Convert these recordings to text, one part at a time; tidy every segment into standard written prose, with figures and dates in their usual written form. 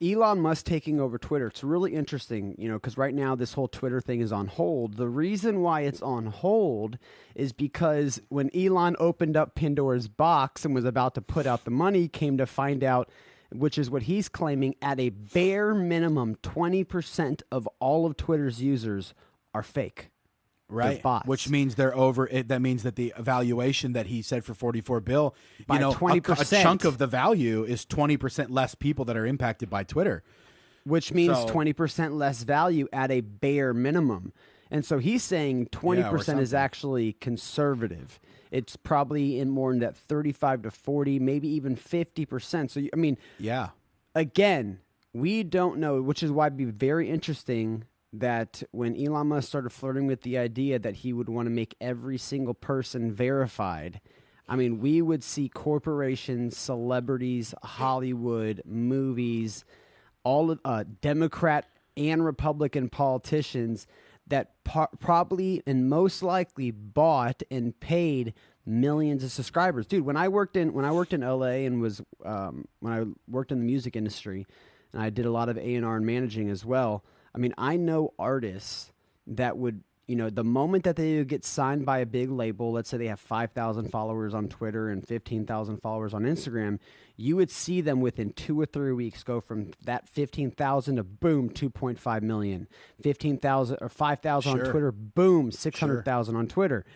Elon Musk taking over Twitter, it's really interesting, because right now this whole Twitter thing is on hold. The reason why it's on hold is because when Elon opened up Pandora's box and was about to put out the money, came to find out, which is what he's claiming, at a bare minimum, 20% of all of Twitter's users are fake. Right, which means they're over it. That means that the valuation that he said for 44 bill, by 20%, a chunk of the value is 20% less people that are impacted by Twitter, which means 20% less value at a bare minimum. And so he's saying 20% is actually conservative. It's probably more in that 35 to 40, maybe even 50%. So I mean, again, we don't know, which is why it'd be very interesting that when Elon Musk started flirting with the idea that he would want to make every single person verified, I mean, we would see corporations, celebrities, Hollywood, movies, all of Democrat and Republican politicians that probably and most likely bought and paid millions of subscribers. Dude, when I worked in LA and was when I worked in the music industry, and I did a lot of A&R and managing as well. I mean, I know artists that would, the moment that they would get signed by a big label, let's say they have 5,000 followers on Twitter and 15,000 followers on Instagram, you would see them within 2 or 3 weeks go from that 15,000 to boom, 2.5 million, 15,000 or 5,000 on Twitter, boom, 600,000 on Twitter.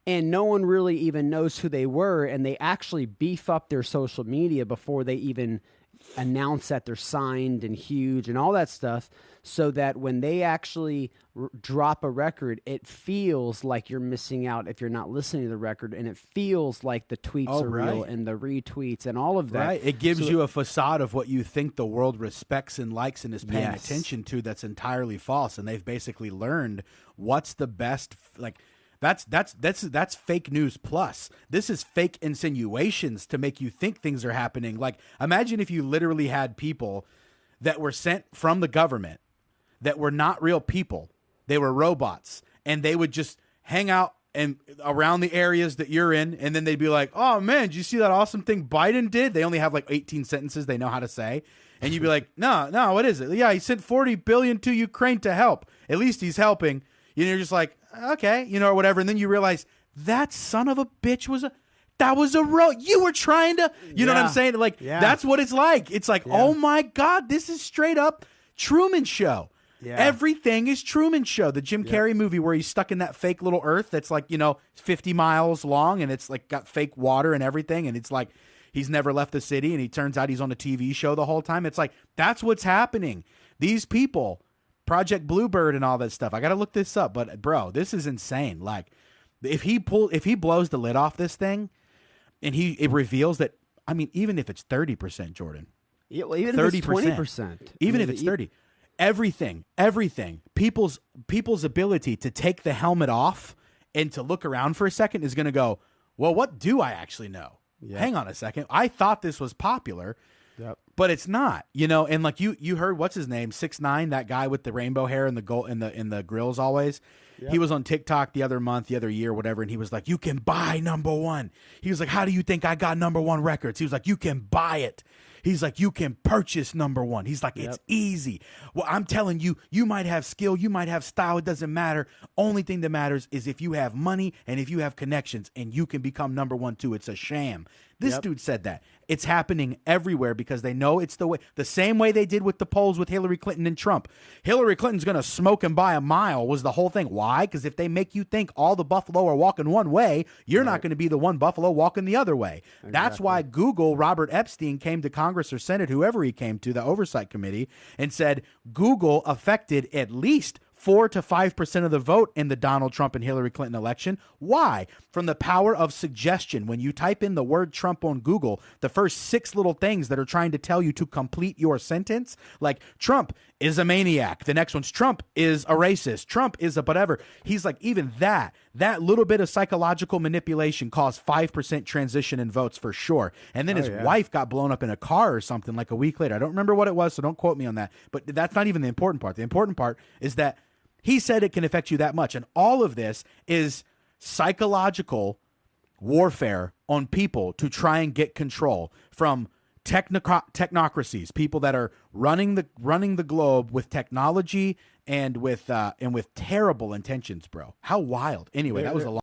And no one really even knows who they were, and they actually beef up their social media before they even announce that they're signed and huge and all that stuff, so that when they actually drop a record, it feels like you're missing out if you're not listening to the record, and it feels like the tweets are real and the retweets and all of that. Right. It gives you a facade of what you think the world respects and likes and is paying attention to that's entirely false, and they've basically learned what's the best, like, That's fake news plus. This is fake insinuations to make you think things are happening. Like, imagine if you literally had people that were sent from the government that were not real people. They were robots, and they would just hang out and around the areas that you're in, and then they'd be like, "Oh man, did you see that awesome thing Biden did?" They only have like 18 sentences they know how to say. And you'd be like, no, what is it? Yeah, he sent $40 billion to Ukraine to help. At least he's helping. You're just like, okay, or whatever. And then you realize that son of a bitch was you were trying to, you know what I'm saying? Like, that's what it's like. It's like, oh my God, this is straight up Truman Show. Yeah. Everything is Truman Show. The Jim Carrey movie where he's stuck in that fake little earth that's like, 50 miles long, and it's like got fake water and everything. And it's like, he's never left the city, and he turns out he's on a TV show the whole time. It's like, that's what's happening. These people, Project Bluebird and all that stuff. I got to look this up, but bro, this is insane. Like, if he blows the lid off this thing, and it reveals that, I mean, even if it's 30%, Jordan, well, even 30%, if it's 20%, even if it's 30, everything, people's ability to take the helmet off and to look around for a second is going to go, well, what do I actually know? Yep. Hang on a second. I thought this was popular. Yep. But it's not, and like you heard, what's his name? 6ix9ine, that guy with the rainbow hair and the gold in the grills always. Yep. He was on TikTok the other year, whatever, and he was like, you can buy #1. He was like, how do you think I got #1 records? He was like, you can buy it. He's like, you can purchase #1. He's like, it's easy. Well, I'm telling you, you might have skill, you might have style, it doesn't matter. Only thing that matters is if you have money and if you have connections, and you can become #1 too. It's a sham. This dude said that. It's happening everywhere because they know it's the same way they did with the polls with Hillary Clinton and Trump. Hillary Clinton's going to smoke him by a mile was the whole thing. Why? Because if they make you think all the buffalo are walking one way, you're not going to be the one buffalo walking the other way. Exactly. That's why Robert Epstein came to Congress or Senate, whoever he came to, the Oversight Committee, and said Google affected at least 4 to 5% of the vote in the Donald Trump and Hillary Clinton election. Why? From the power of suggestion. When you type in the word Trump on Google, the first 6 little things that are trying to tell you to complete your sentence, like Trump is a maniac. The next one's Trump is a racist. Trump is a whatever. He's like, even that little bit of psychological manipulation caused 5% transition in votes for sure. And then his wife got blown up in a car or something like a week later. I don't remember what it was, so don't quote me on that. But that's not even the important part. The important part is that he said it can affect you that much. And all of this is psychological warfare on people to try and get control, from technocracies, people that are running the globe with technology and with terrible intentions, bro. How wild. Anyway, that was a long